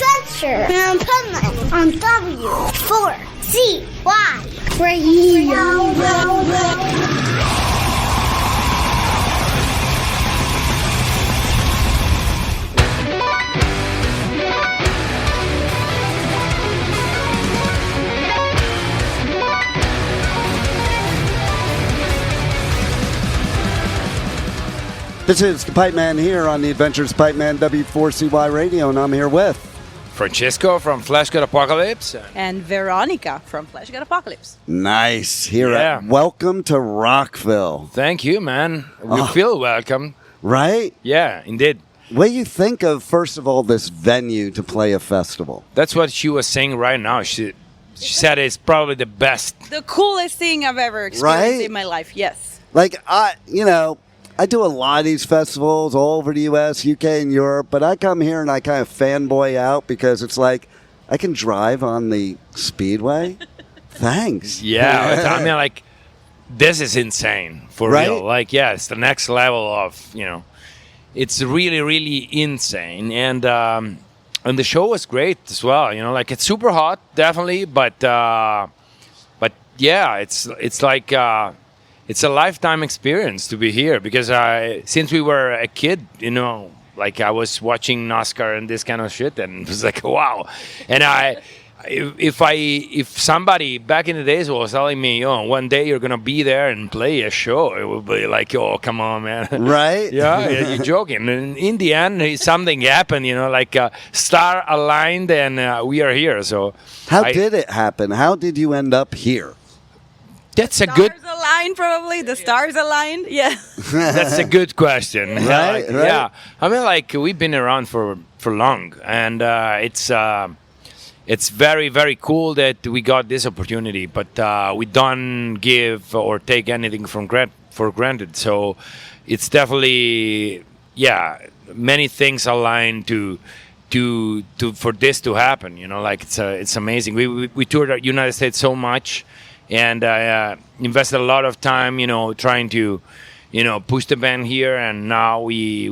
adventure in Pipeman on W4CY Radio. This is the Pipeman here on the Adventures of Pipeman W4CY Radio, and I'm here with Francesco from Fleshgod Apocalypse. And Veronica from Fleshgod Apocalypse. Nice. Here at Welcome to Rockville. Thank you, man. We feel welcome. Right? Yeah, indeed. What do you think of, first of all, this venue to play a festival? That's what she was saying right now. She said it's probably the best. The coolest thing I've ever experienced in my life, yes. Like, I do a lot of these festivals all over the U.S., U.K., and Europe, but I come here and I kind of fanboy out because it's like, I can drive on the Speedway? Thanks. Yeah, I mean, like, this is insane, for real. Like, yeah, it's the next level of, it's really, really insane. And the show was great as well, like, it's super hot, definitely, but yeah, it's like... it's a lifetime experience to be here because since we were a kid, like I was watching NASCAR and this kind of shit, and it was like, wow. And if somebody back in the days was telling me, one day you're gonna be there and play a show, it would be like, oh, come on, man. Right? Yeah, you're joking. And in the end, something happened, like star aligned, and we are here. So how did it happen? How did you end up here? That's a good. Stars aligned, probably. The stars aligned. Yeah. That's a good question. Right. Yeah. I mean, like we've been around for long, and it's very, very cool that we got this opportunity. But we don't give or take anything for granted. So it's definitely many things aligned to for this to happen. Like it's amazing. We toured the United States so much. And I invested a lot of time, trying to, push the band here. And now we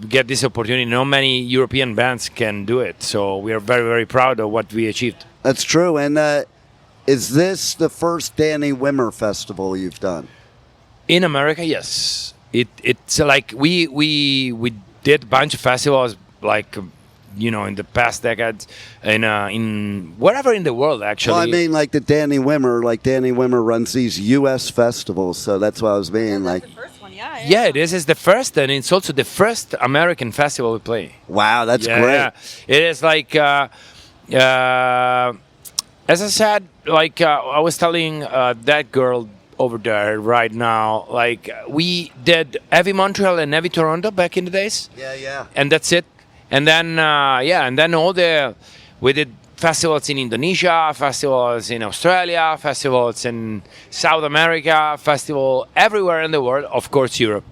get this opportunity. Not many European bands can do it. So we are very, very proud of what we achieved. That's true. And is this the first Danny Wimmer festival you've done? In America, yes. It's like we did a bunch of festivals like... in the past decades, in wherever in the world, actually. Well, I mean, like Danny Wimmer runs these U.S. festivals, so that's what I was being like. The first one, yeah. Yeah, this is the first, and it's also the first American festival we play. Wow, that's great. Yeah. It is like, as I said, like I was telling that girl over there right now, like we did Heavy Montreal and Heavy Toronto back in the days. Yeah. And that's it. And then, we did festivals in Indonesia, festivals in Australia, festivals in South America, festival everywhere in the world, of course, Europe.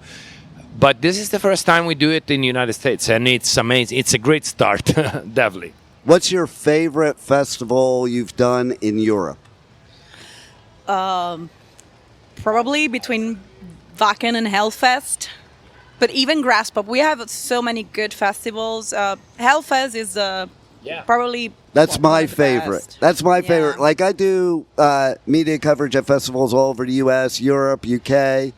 But this is the first time we do it in the United States, and it's amazing. It's a great start, definitely. What's your favorite festival you've done in Europe? Probably between Wacken and Hellfest. But even Grasspop, we have so many good festivals. Hellfest is probably... That's my favorite. Best. That's my favorite. Like I do media coverage at festivals all over the U.S., Europe, UK.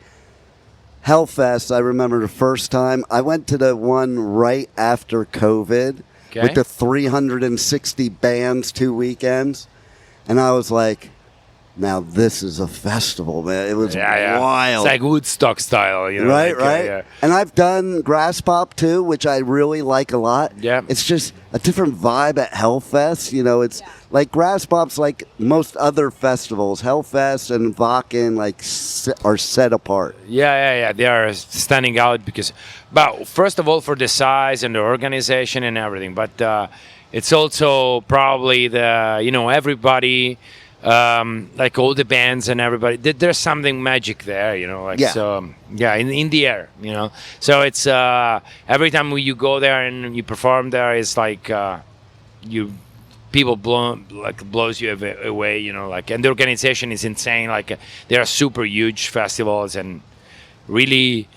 Hellfest, I remember the first time. I went to the one right after COVID with the 360 bands 2 weekends. And I was like... Now this is a festival, man. It was wild. It's like Woodstock style, Right. And I've done Grasspop too, which I really like a lot. Yeah. It's just a different vibe at Hellfest. It's like Grasspop's like most other festivals. Hellfest and Wacken are set apart. Yeah. They are standing out because, first of all, for the size and the organization and everything, but it's also probably everybody. Like all the bands and everybody, there's something magic there, So, in the air, So it's every time you go there and you perform there, it's like people blows you away, and the organization is insane. Like they are super huge festivals, and really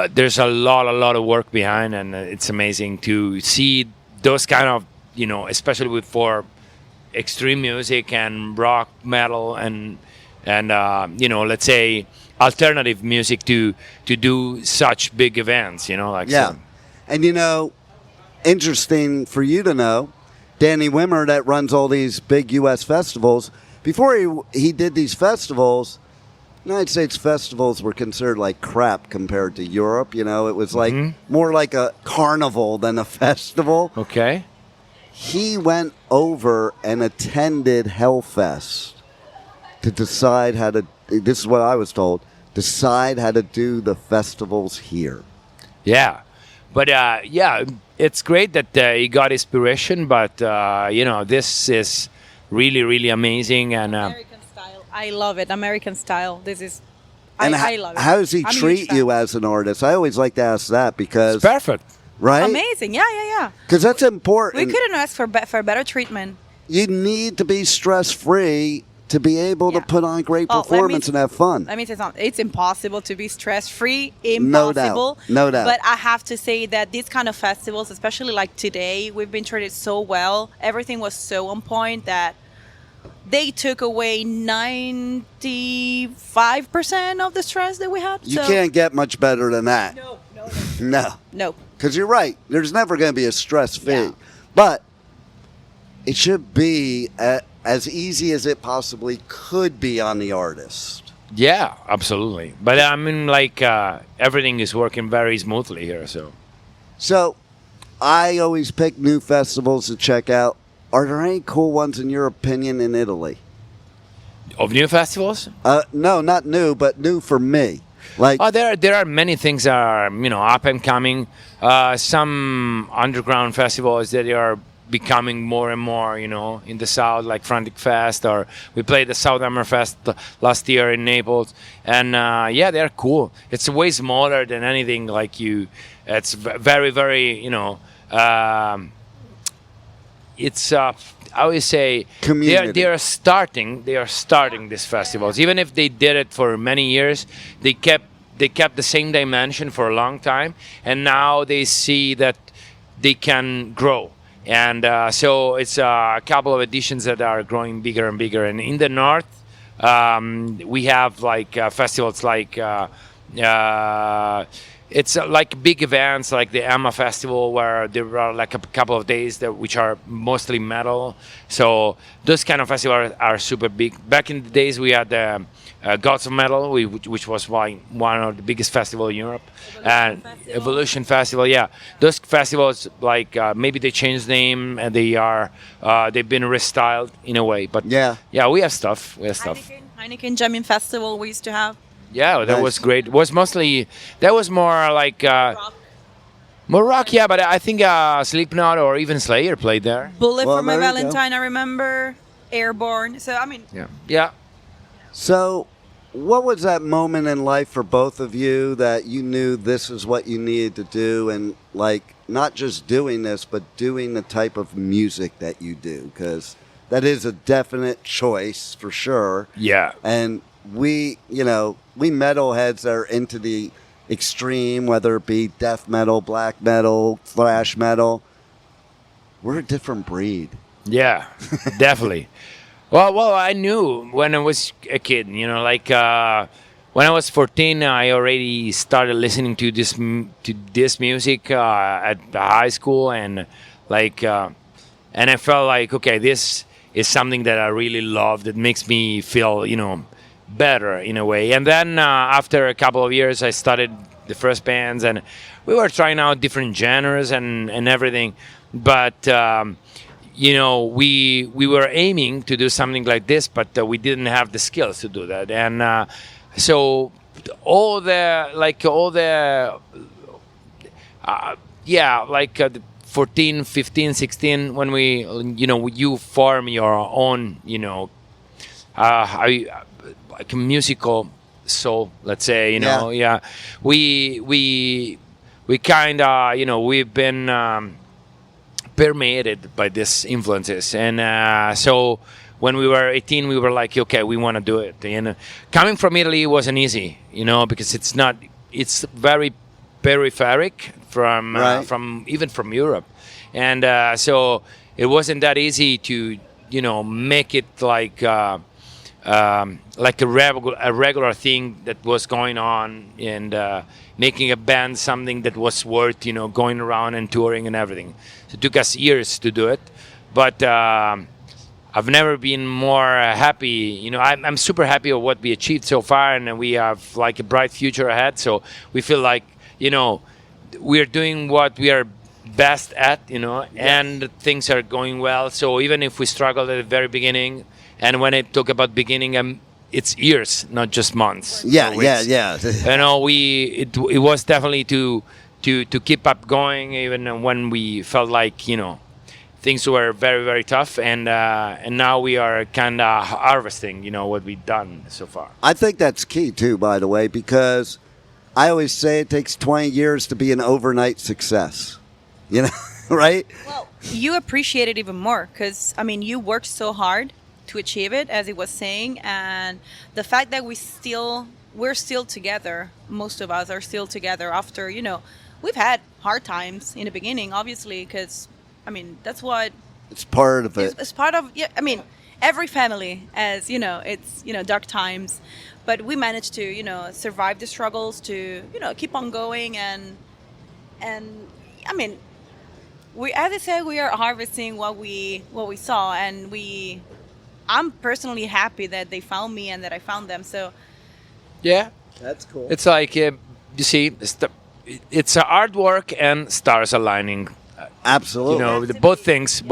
there's a lot of work behind, and it's amazing to see those kind of especially for extreme music and rock, metal, and let's say alternative music to do such big events. Yeah, and interesting for you to know, Danny Wimmer, that runs all these big U.S. festivals, before he did these festivals, United States festivals were considered like crap compared to Europe. It was like more like a carnival than a festival. Okay. He went over and attended Hellfest to decide how to, this is what I was told, decide how to do the festivals here. Yeah. But, it's great that he got inspiration, but, this is really, really amazing. And American style. I love it. American style. This is, and I love it. How does he treat you as an artist? I always like to ask that because... It's perfect. Right? Amazing. Yeah. Because that's important. We couldn't ask for better treatment. You need to be stress-free to be able to put on great performance and have fun. Let me say something. It's impossible to be stress-free. Impossible. No doubt. But I have to say that these kind of festivals, especially like today, we've been treated so well. Everything was so on point that they took away 95% of the stress that we had. You can't get much better than that. No. Because you're right. There's never going to be a stress-free. Yeah. But it should be as easy as it possibly could be on the artist. Yeah, absolutely. But I mean, everything is working very smoothly here. So I always pick new festivals to check out. Are there any cool ones, in your opinion, in Italy? Of new festivals? No, not new, but new for me. There are many things that are up and coming. Some underground festivals that are becoming more and more, in the south, like Frantic Fest, or we played the South Hammer Fest last year in Naples, and they're cool. It's way smaller than anything it's very, very, it's I always say community. They are starting these festivals. Even if they did it for many years, they kept the same dimension for a long time, and now they see that they can grow. And so it's a couple of editions that are growing bigger and bigger. And in the north, we have festivals it's like big events like the Emma Festival, where there are a couple of days which are mostly metal. So those kind of festivals are super big. Back in the days, we had the Gods of Metal, which was one of the biggest festivals in Europe. Evolution Festival, yeah. Those festivals, maybe they changed name and they've been restyled in a way. But yeah, we have stuff. Heineken Jamming Festival we used to have. Yeah, that was great. It was more like more rock, yeah. But I think Slipknot or even Slayer played there. Bullet for My Valentine, I remember. Airborne. So I mean. Yeah. So, what was that moment in life for both of you that you knew this is what you needed to do, and not just doing this, but doing the type of music that you do? Because that is a definite choice for sure. Yeah. And we metalheads that are into the extreme, whether it be death metal, black metal, thrash metal, we're a different breed. Yeah, definitely. Well, I knew when I was a kid, when I was 14, I already started listening to this music at high school, and and I felt like, okay, this is something that I really love, that makes me feel, better in a way. And then after a couple of years, I started the first bands, and we were trying out different genres and everything. But we were aiming to do something like this, but we didn't have the skills to do that. And so all the 14, 15, 16, when you form your own, like a musical soul, let's say, we kind of, we've been permeated by these influences. And so when we were 18, we were like, okay, we want to do it. And coming from Italy wasn't easy, because it's very peripheric from even from Europe. And so it wasn't that easy to make it like a regular thing that was going on, and making a band something that was worth going around and touring and everything. So it took us years to do it, but I've never been more happy. I'm super happy with what we achieved so far, and we have like a bright future ahead. So we feel like we are doing what we are best at, and things are going well. So even if we struggled at the very beginning, and when I talk about beginning, it's years, not just months. Yeah. It was definitely to keep up going, even when we felt like things were very, very tough, and now we are kind of harvesting what we've done so far. I think that's key too, by the way, because I always say it takes 20 years to be an overnight success. Right? Well, you appreciate it even more because you worked so hard to achieve it, as he was saying, and the fact that we're still together. Most of us are still together after we've had hard times in the beginning, obviously, because that's what it's part of it. It's part of every family, as it's dark times, but we managed to survive the struggles, to keep on going, and we, as I said, we are harvesting what we saw, and I'm personally happy that they found me and that I found them. So yeah, that's cool. It's like you see, it's a hard work and stars aligning. Absolutely. Both things.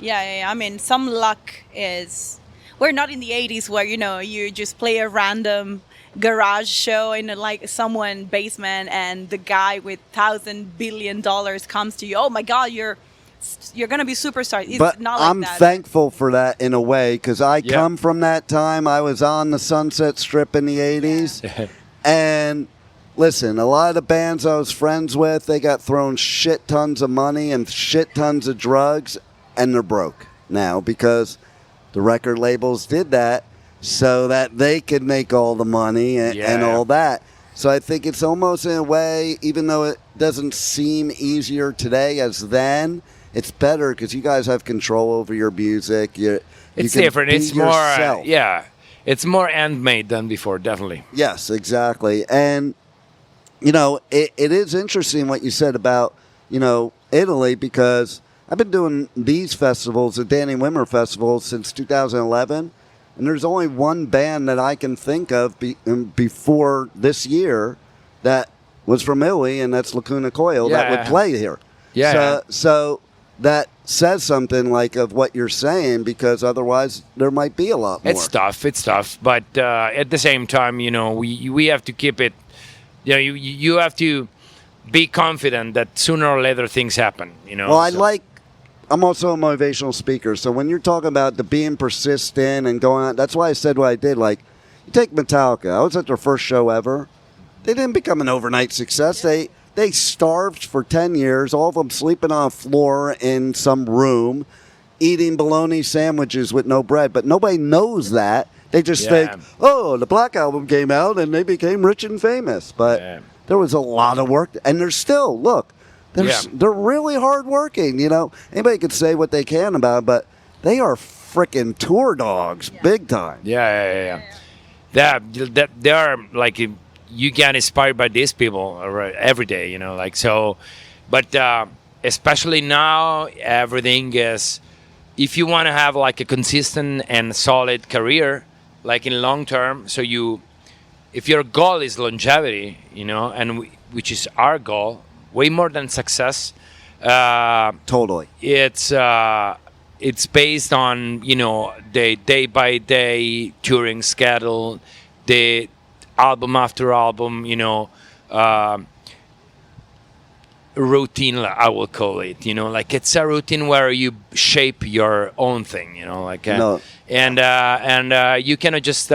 Yeah. Some luck is. We're not in the 80s where you just play a random garage show in someone's basement, and the guy with $1,000 billion comes to you. Oh my God, you're gonna be superstar. It's but not like I'm that. thankful for that in a way, because I come from that time. I was on the Sunset Strip in the 80s, and listen, a lot of the bands I was friends with, they got thrown shit tons of money and shit tons of drugs, and they're broke now because the record labels did that so that they could make all the money and all that. So I think it's almost in a way, even though it doesn't seem easier today as then, it's better because you guys have control over your music. It's different. It's more, it's more handmade than before, definitely. Yes, exactly. And, it is interesting what you said about, Italy, because I've been doing these festivals, the Danny Wimmer festivals, since 2011. And there's only one band that I can think of before this year that was from Italy, and that's Lacuna Coil, that would play here. So that says something of what you're saying, because otherwise there might be a lot more. It's tough. But at the same time, we have to keep it. You have to be confident that sooner or later things happen. Well, I'm also a motivational speaker, so when you're talking about the being persistent and going on, that's why I said what I did. You take Metallica. I was at their first show ever. They didn't become an overnight success. They starved for 10 years, all of them sleeping on a floor in some room, eating bologna sandwiches with no bread. But nobody knows that. They just think, the Black Album came out and they became rich and famous. But there was a lot of work, and they're still, look, they're really hardworking. Anybody could say what they can about it, but they are freaking tour dogs, big time. Yeah. They are you get inspired by these people every day. So. But especially now, everything is. If you want to have a consistent and solid career, in long term, so if your goal is longevity, and which is our goal. Way more than success. Totally. It's based on the day by day touring schedule, the album after album, routine, I will call it. It's a routine where you shape your own thing. And you cannot just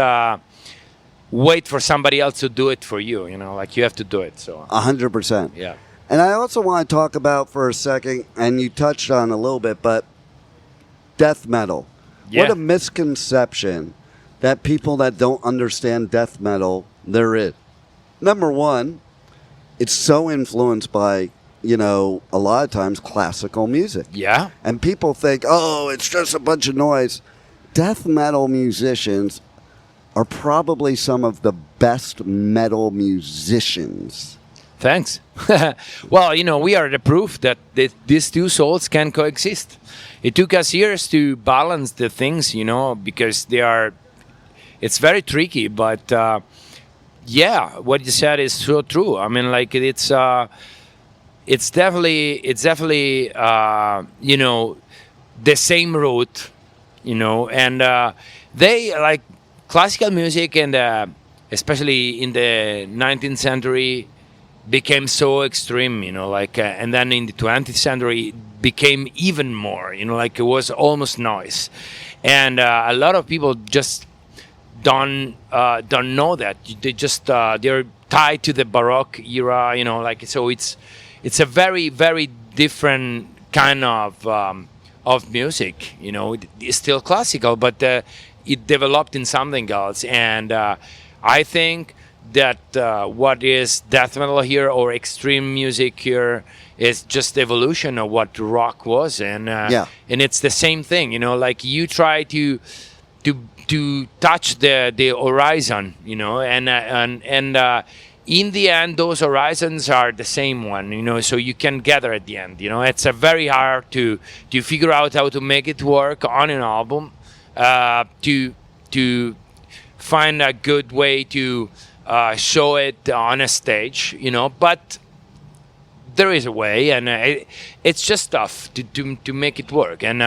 wait for somebody else to do it for you. You have to do it. So 100%. Yeah. And I also want to talk about for a second, and you touched on a little bit, but death metal. Yeah. What a misconception that people that don't understand death metal there is. Number one, it's so influenced by, a lot of times classical music. Yeah. And people think, oh, it's just a bunch of noise. Death metal musicians are probably some of the best metal musicians. Thanks. Well, we are the proof that these two souls can coexist. It took us years to balance the things, because it's very tricky, but yeah, what you said is so true. I mean, like it's definitely the same route, and they like classical music, and especially in the 19th century became so extreme, and then in the 20th century it became even more, like it was almost noise, and a lot of people just don't know that. They just they're tied to the Baroque era, so it's a very, very different kind of music. It's still classical, but it developed in something else, and I think that what is death metal here or extreme music here is just evolution of what rock was, and it's the same thing. Like you try to touch the horizon, and in the end those horizons are the same one, so you can gather at the end. It's a very hard to figure out how to make it work on an album, to find a good way to show it on a stage, but there is a way, and it's just tough to make it work, and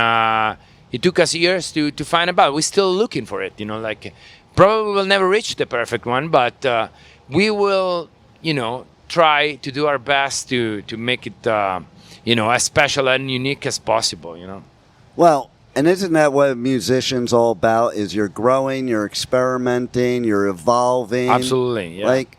it took us years to find about. We're still looking for it, like probably we'll never reach the perfect one, but we will, try to do our best to make it, as special and unique as possible, Well, and isn't that what a musician's all about? Is you're growing, you're experimenting, you're evolving. Absolutely, yeah. Like,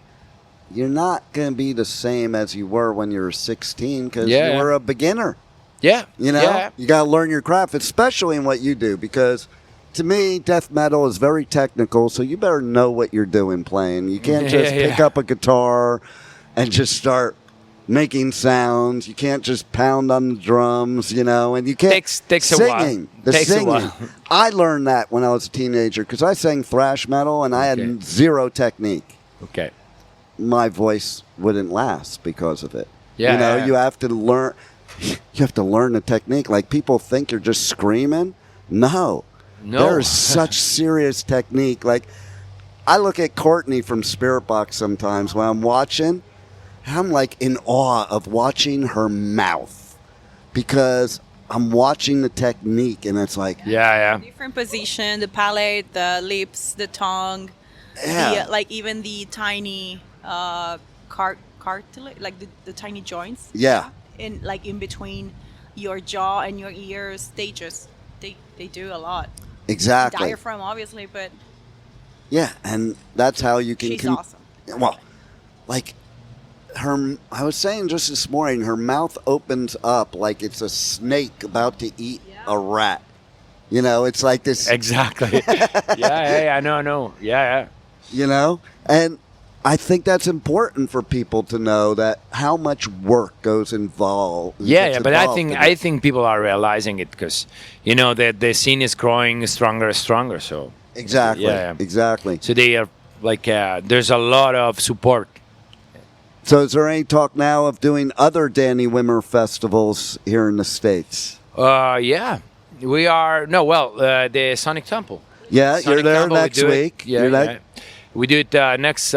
you're not going to be the same as you were when you were 16 because you were a beginner. Yeah. You got to learn your craft, especially in what you do, because to me, death metal is very technical, so you better know what you're doing playing. You can't just pick up a guitar and just start making sounds. You can't just pound on the drums, and you can't. Takes singing. a while. The Takes singing. a while. I learned that when I was a teenager because I sang thrash metal and I had zero technique. Okay. My voice wouldn't last because of it. Yeah. You have to learn. You have to learn the technique. Like people think you're just screaming. No. There's such serious technique. Like I look at Courtney from Spirit Box sometimes when I'm watching. I'm like in awe of watching her mouth because I'm watching the technique and it's like different position, the palate, the lips, the tongue, even the tiny cartilage, like the tiny joints. Yeah. In between your jaw and your ears, they do a lot. Exactly. The diaphragm, obviously, but yeah, and that's how you can. She's awesome. Well, like. I was saying just this morning, her mouth opens up like it's a snake about to eat a rat. It's like this. Exactly. I know. Yeah. And I think that's important for people to know that how much work goes involved. Yeah, but I think people are realizing it because the scene is growing stronger and stronger. So exactly. So they are like there's a lot of support. So is there any talk now of doing other Danny Wimmer festivals here in the States? Yeah. We are, the Sonic Temple. Yeah, Sonic you're there Temple, next week. Yeah. We do it next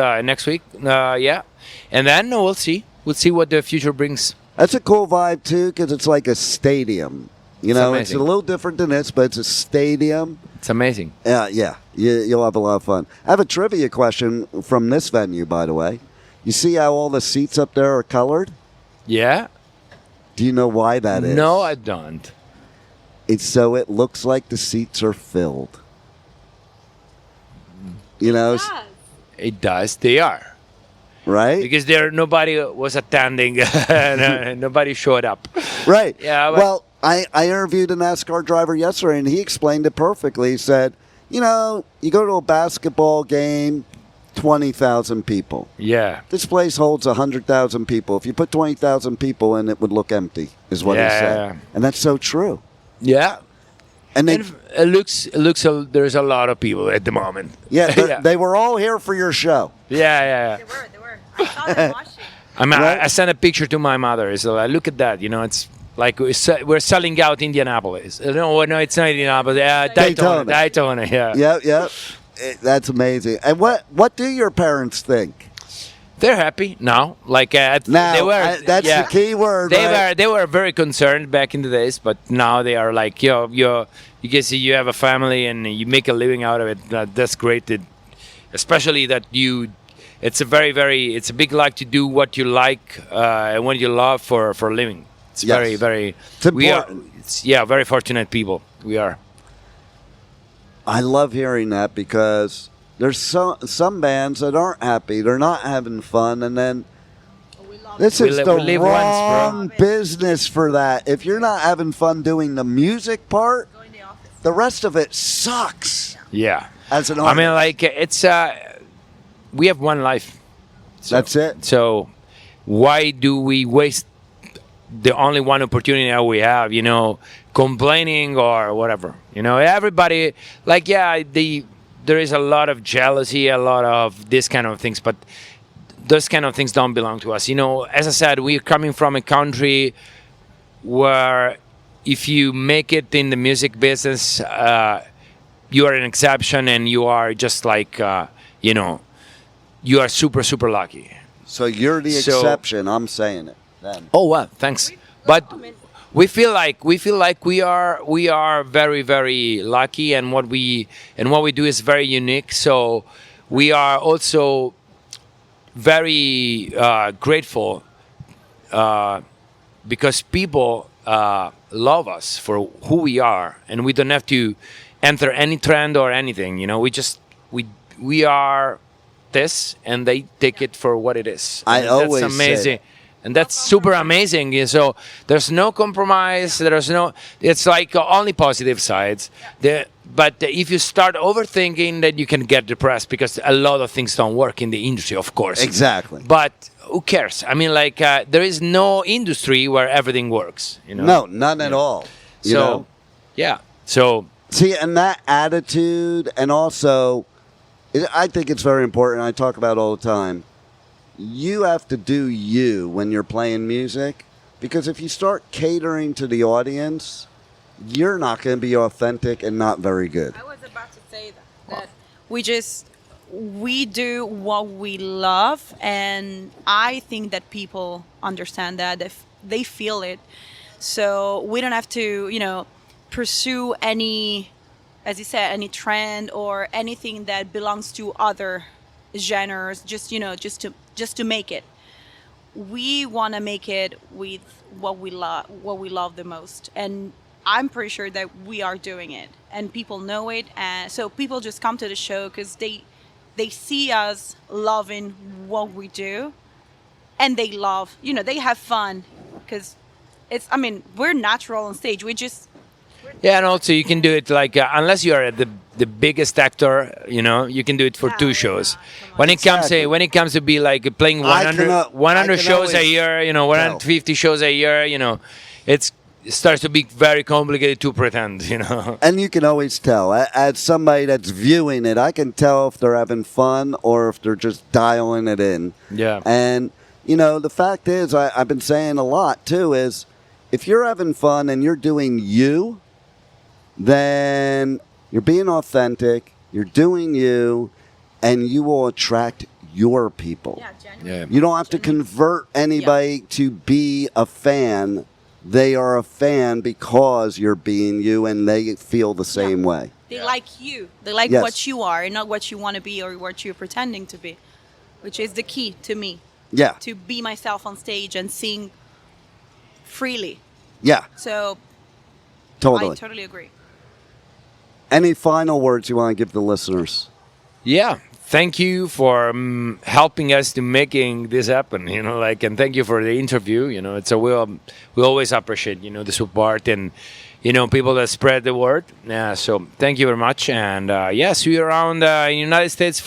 week. And then we'll see. We'll see what the future brings. That's a cool vibe, too, because it's like a stadium. It's a little different than this, but it's a stadium. It's amazing. Yeah. You'll have a lot of fun. I have a trivia question from this venue, by the way. You see how all the seats up there are colored? Yeah. Do you know why that is? No, I don't. It's so it looks like the seats are filled. It does. They are. Right? Because nobody was attending. Nobody showed up. Right. Yeah. Well, I interviewed a NASCAR driver yesterday, and he explained it perfectly. He said, you go to a basketball game, 20,000 people. Yeah. This place holds 100,000 people. If you put 20,000 people in, it would look empty, is what he said. Yeah. And that's so true. Yeah. And they, And it looks there's a lot of people at the moment. yeah, they were all here for your show. Yeah. They were. I saw them watching. Right. I sent a picture to my mother. It's like, look at that. It's like we're selling out Indianapolis. No, it's not Indianapolis. Daytona. Yeah. Yeah. That's amazing. And what do your parents think? They're happy now. Like Now, they were. that's the key word. They were very concerned back in the days, but now they are like, you can see you have a family and you make a living out of it. That's great. Especially that it's a big luck to do what you like and what you love for a living. It's Yes. very, very. It's important. Very fortunate people. We are. I love hearing that because there's some bands that aren't happy. They're not having fun, and then this is the we live once, bro. wrong business for that. If you're not having fun doing the music part, the rest of it sucks. Yeah. As an I artist, mean, like it's we have one life. that's it. So why do we waste the only one opportunity that we have, complaining or whatever? Everybody, like, there is a lot of jealousy, a lot of this kind of things, but those kind of things don't belong to us. As I said, we're coming from a country where if you make it in the music business, you are an exception and you are just like, you are super, super lucky. So you're the exception. I'm saying it. Then. Oh well, thanks. But we feel like we are very, very lucky, and what we do is very unique. So we are also very grateful because people love us for who we are, and we don't have to enter any trend or anything. We are this, and they take it for what it is. I And always that's amazing. say. And that's super amazing. So there's no compromise. It's like only positive sides. But if you start overthinking, then you can get depressed because a lot of things don't work in the industry, of course. Exactly. But who cares? I mean, like there is no industry where everything works. No, none at all. You know? Yeah. So See, and that attitude, and also, I think it's very important. I talk about it all the time. You have to do you when you're playing music, because if you start catering to the audience, you're not going to be authentic and not very good. I was about to say that we do what we love, and I think that people understand that if they feel it. So we don't have to, pursue any, as you said, any trend or anything that belongs to other genres, just to make it. We want to make it with what we love the most, and I'm pretty sure that we are doing it, and people know it, and so people just come to the show because they see us loving what we do, and they love, they have fun because we're natural on stage. yeah, and also you can do it like unless you are the biggest actor, you can do it for two shows. When it comes to be like playing 100 shows a year, 150 shows a year, it starts to be very complicated to pretend, And you can always tell. As somebody that's viewing it, I can tell if they're having fun or if they're just dialing it in. Yeah. And, the fact is, I've been saying a lot, too, is if you're having fun and you're doing you, then you're being authentic, you're doing you, and you will attract your people. Yeah, genuinely. Yeah. You don't have to convert anybody to be a fan. They are a fan because you're being you, and they feel the same way. They like you. They like Yes. what you are, and not what you want to be or what you're pretending to be, which is the key to me. Yeah. To be myself on stage and sing freely. Yeah, So totally. I totally agree. Any final words you want to give the listeners? Yeah. Thank you for helping us to making this happen, and thank you for the interview. We always appreciate, the support, and people that spread the word. Yeah, so thank you very much. And see you around in the United States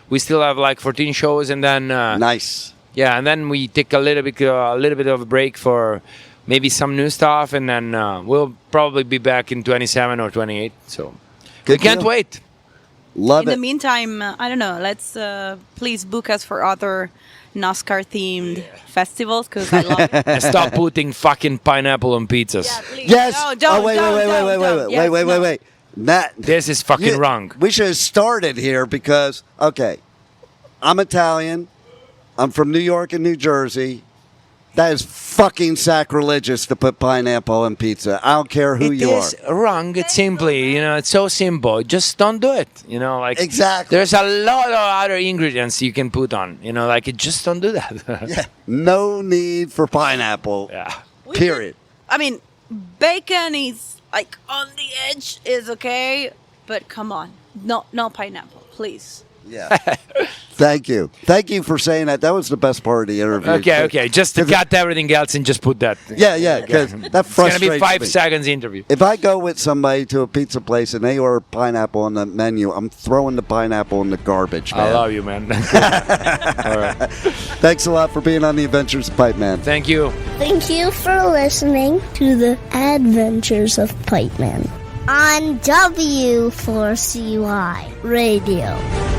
we still have like 14 shows, and then Nice. yeah, and then we take a little bit of a break for maybe some new stuff, and then we'll probably be back in 27 or 28. So Good we can't deal. wait. Love In it. the meantime, I don't know. Let's please book us for other NASCAR-themed festivals, because I love it. And stop putting fucking pineapple on pizzas. Please. Yes. No, don't, wait. don't. Wait. That, This is fucking wrong. We should have started here because, okay, I'm Italian. I'm from New York and New Jersey. That is fucking sacrilegious to put pineapple on pizza. I don't care who you are. It is wrong. It's simply, it's so simple. Just don't do it. Exactly. There's a lot of other ingredients you can put on. Just don't do that. Yeah. No need for pineapple. Yeah. Period. I mean, bacon is like on the edge is okay, but come on, no pineapple, please. Yeah. Thank you. Thank you for saying that. That was the best part of the interview. Okay. Just to cut everything else and just put that. Yeah, because that It's going frustrates to be 5 me. seconds interview. If I go with somebody to a pizza place and they order pineapple on the menu, I'm throwing the pineapple in the garbage, man. I love you, man. All right. Thanks a lot for being on the Adventures of Pipeman. Thank you. Thank you for listening to the Adventures of Pipeman on W4CY Radio.